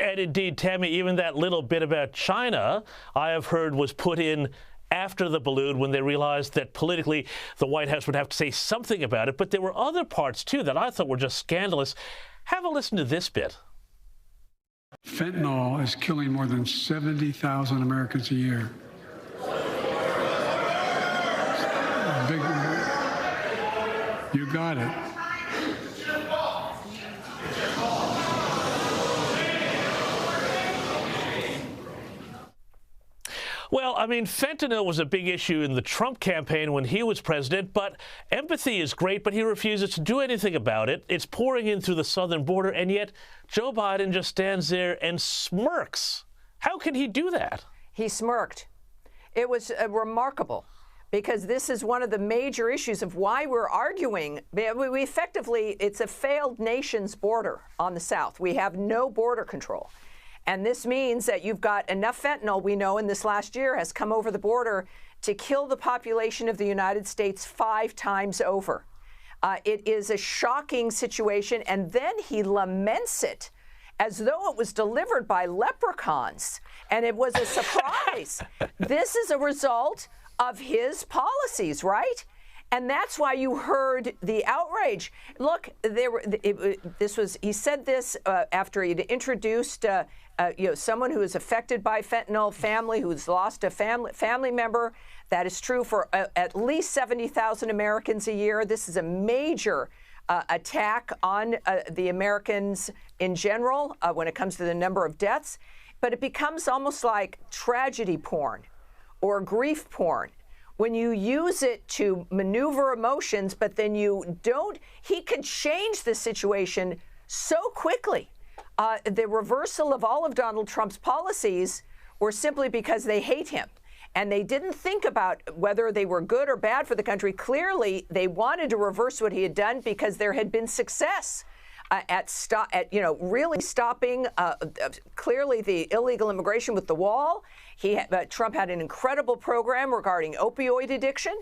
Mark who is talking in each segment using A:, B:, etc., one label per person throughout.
A: And indeed, Tammy, even that little bit about China, I have heard, was put in after the balloon when they realized that politically the White House would have to say something about it. But there were other parts, too, that I thought were just scandalous. Have a listen to this bit.
B: Fentanyl is killing more than 70,000 Americans a year. You got it.
A: Well, I mean, fentanyl was a big issue in the Trump campaign when he was president, but empathy is great, but he refuses to do anything about it. It's pouring in through the southern border, and yet Joe Biden just stands there and smirks. How can he do that?
C: He smirked. It was remarkable, because this is one of the major issues of why we're arguing. We effectively, it's a failed nation's border on the south. We have no border control. And this means that you've got enough fentanyl, we know, in this last year has come over the border to kill the population of the United States 5 times over. It is a shocking situation. And then he laments it as though it was delivered by leprechauns and it was a surprise. This is a result of his policies, right? And that's why you heard the outrage. Look, he said this after he'd introduced someone who is affected by fentanyl, family who's lost a family member. That is true for at least 70,000 Americans a year. This is a major attack on the Americans in general when it comes to the number of deaths. But it becomes almost like tragedy porn or grief porn, when you use it to maneuver emotions, but then you don't. He could change the situation so quickly. The reversal of all of Donald Trump's policies were simply because they hate him. And they didn't think about whether they were good or bad for the country. Clearly, they wanted to reverse what he had done because there had been success really stopping clearly the illegal immigration with the wall. Trump had an incredible program regarding opioid addiction.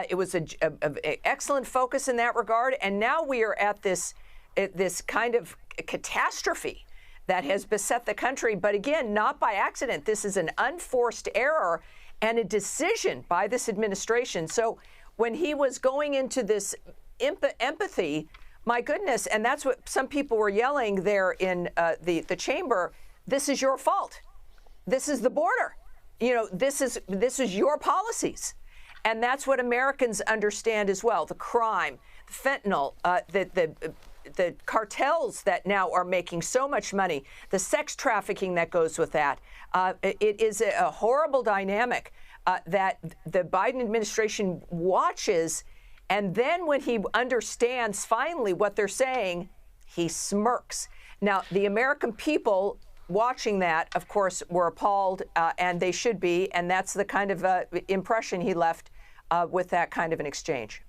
C: It was an excellent focus in that regard. And now we are at this kind of catastrophe that has beset the country. But again, not by accident. This is an unforced error and a decision by this administration. So when he was going into this empathy, my goodness, and that's what some people were yelling there in the chamber. This is your fault. This is the border. This is your policies. And that's what Americans understand as well. The crime, the fentanyl, the cartels that now are making so much money, the sex trafficking that goes with that. It is a horrible dynamic that the Biden administration watches. And then when he understands finally what they're saying, he smirks. Now, the American people watching that, of course, were appalled, and they should be. And that's the kind of impression he left with that kind of an exchange.